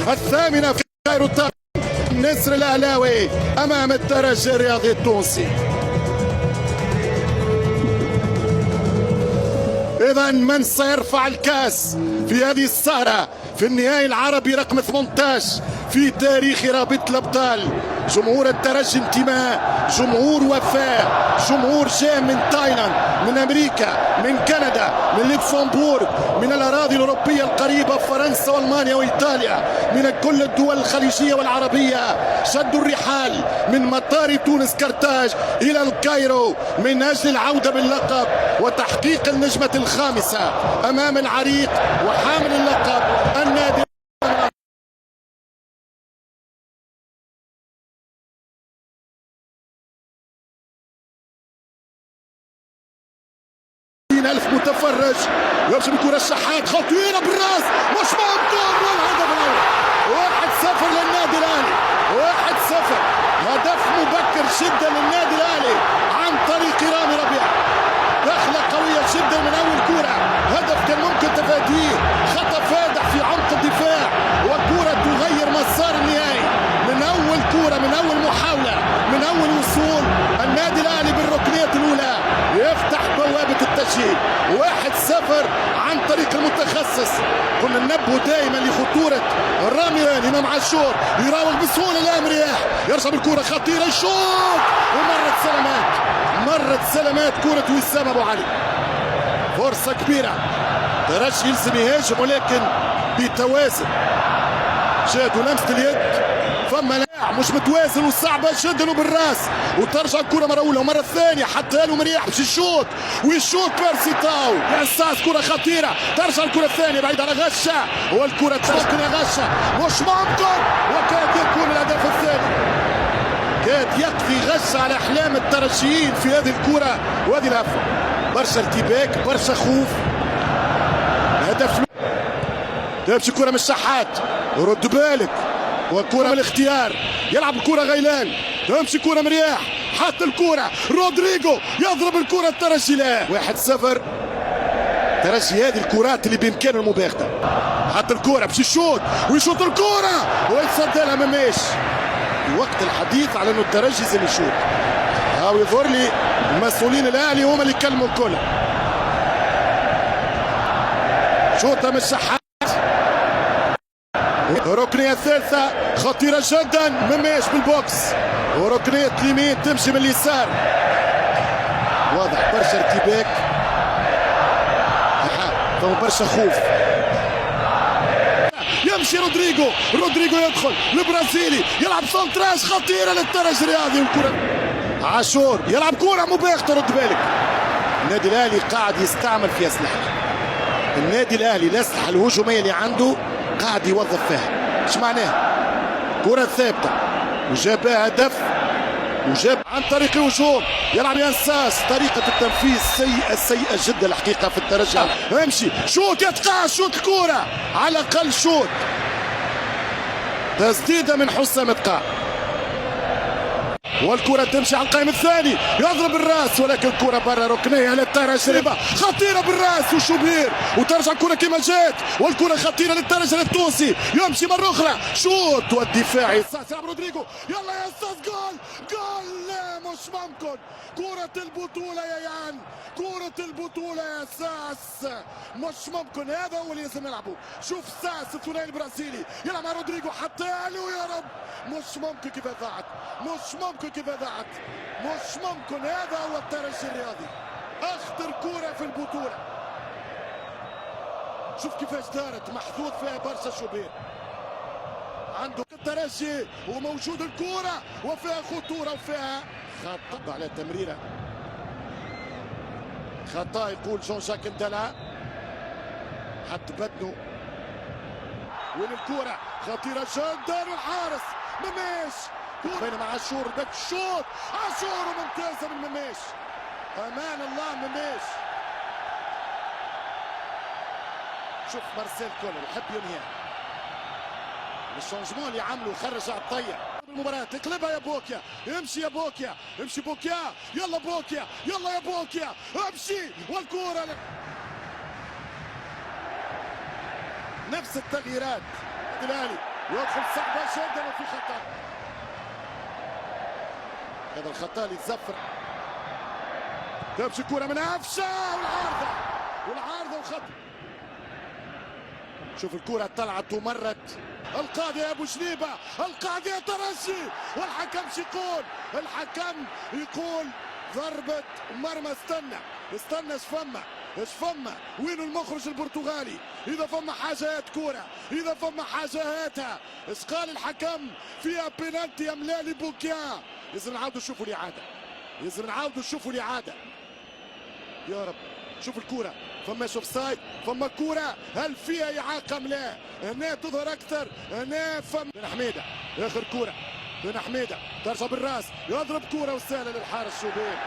الثامنة في كايرو. النسر الأهلاوي أمام الترجي الرياضي التونسي. إذا من سيرفع الكاس في هذه السهرة في النهائي العربي رقم 18 في تاريخ رابطة الأبطال؟ جمهور الترجي انتماء، جمهور وفاء، جمهور جاء من تايلاند، من أمريكا، من كندا، من لوكسمبورغ، من الأراضي الأوروبية القريبة، فرنسا وألمانيا وإيطاليا، من كل الدول الخليجية والعربية. شدوا الرحال من مطار تونس كرتاج إلى الكايرو من أجل العودة باللقب وتحقيق النجمة الخامسة أمام العريق وحامل اللقب النادي. ألف متفرج يمشي بكرة الشحات خطيرة بالراس، مش ممكن. والهدف الأول 1-0 للنادي الأهلي، 1-0. هدف مبكر جدا للنادي الأهلي عن طريق رامي ربيعة. دخلة قوية جدا من أول كرة، هدف كان ممكن تفاديه، خطأ فادح في عمق الدفاع وكرة تغير مسار النهائي. من أول كرة، من أول محاولة، من أول وصول النادي الأهلي بالركنية الأولى يفتح بوابة التسجيل. 1-0 عن طريق المتخصص. كنا ننبه دائما لخطورة رامي إمام عاشور، يراوغ بسهولة لام رياح، يرجع بالكرة خطيرة، يشوط ومرت سلامات، مرت سلامات كرة وسام أبو علي. فرصة كبيرة، ترجي يلزم يهاجم ولكن بتوازن. شاهدوا لمسة اليد، فما لاعب مش متوازن وصعبة جدا وبالراس، وترجع الكرة مرة أولى ومرة ثانية حتى له مريح باش يشوط ويشوط بيرسي تاو يا أستاذ. كرة خطيرة، ترجع الكرة الثانية بعيد على غشة، والكرة تمكن يا غشة، مش ممكن، وكاد يكون الهدف الثاني. كاد يقضي غشة على أحلام الترجيين في هذه الكرة وهذه الهفة. برشا ارتباك، برشا خوف. هدف تمشي كرة من الشحات، رد بالك، والكرة من الاختيار، يلعب الكرة غيلان، تمشي كرة مرياح، حتى الكرة رودريجو يضرب الكرة الترجي. لا 1-0 ترجي. هذه الكرات اللي بإمكانه المباغتة. حتى الكرة باش يشوط ويشوط الكرة ويتصدى لها مماش. في وقت الحديث على انه الترجي لازم يشوط، هاو يظهر لي المسؤولين الاهلي هما اللي يكلموا الكل. شوطة من الشحات، ركنية ثالثة خطيرة جدا، مماش بالبوكس، وركنية اليمين تمشي من اليسار. واضح برشا ارتباك، فما برشا خوف. يمشي رودريجو، رودريجو يدخل البرازيلي، يلعب سونتراج خطيرة للترجي الرياضي، والكرة عاشور يلعب كرة مباغتة. رد بالك، النادي الأهلي قاعد يستعمل في أسلحته. النادي الأهلي الأسلحة الهجومية اللي عنده قاعد يوظف فيها. ايش معناه؟ كرة ثابتة وجاب هدف، وجاب عن طريق الهجوم، يلعب ينساس. طريقة التنفيذ سيئة جدا الحقيقة في الترجي. امشي شوت، يتقع شوت الكرة على الأقل، شوت تسديدة من حسام تقع، والكرة تمشي على القائم الثاني، يضرب الراس ولكن الكرة برا، ركنية للترجي خطيرة بالراس وشوبير، وترجع الكرة كما جات، والكرة خطيرة للترجي التونسي، يمشي مرة أخرى شوط والدفاعي يلعب رودريجو، يلا يا أستاذ، جول جول. لا مش ممكن، كرة البطولة يا يان، كرة البطولة يا ساس، مش ممكن. هذا هو اللي لازم يلعبه. شوف ساس الثنائي البرازيلي يلعب مع رودريجو، حتى له يا رب، مش ممكن كيف ضاعت، مش ممكن كيف ضاعت، مش ممكن. هذا هو الترجي الرياضي، اخطر كرة في البطولة. شوف كيفاش دارت، محظوظ فيها برشا شوبير. عنده الترجي وموجود الكرة وفيها خطورة وفيها خطأ على التمريرة، خطأ يقول جون جاك ندلع، حط بدنه. وين الكرة خطيرة جدا، والحارس مماش بينما عاشور باك الشوط، عاشور ممتازة من مماش، امان الله مماش. شوف مارسيل كولر يحب ينهي الشانجمون اللي عمله، خرج على الطية المباراة. تقلبها يا بوكيا، امشي يا بوكيا، امشي بوكيا، يلا بوكيا، يلا يا بوكيا، امشي، والكورة نفس التغييرات. الاهلي يدخل صعبة جدا وفي خطأ. هذا الخطأ اللي تزفر. تمشي الكرة من أفشة والعارضة وخطأ. شوف الكرة طلعت ومرت. القاضي يا ابو شنيبه، القاضي يا ترجي، والحكم يقول؟ الحكم يقول ضربة مرمى. استنى ايش فما وين المخرج البرتغالي؟ اذا فما حاجات كوره، اذا فما حاجاتها، ايش قال الحكم؟ فيها بينالتي يا ملالي بوكيا. لازم نعاودوا نشوفوا الاعاده. يا رب شوف الكوره، فما اوف سايد، فما كوره، هل فيها اعاقه ام لا؟ هنا تظهر اكثر، هنا فما بن حميده، اخر كوره بن حميده ترجع بالراس، يضرب كوره وسهله للحارس شوبير.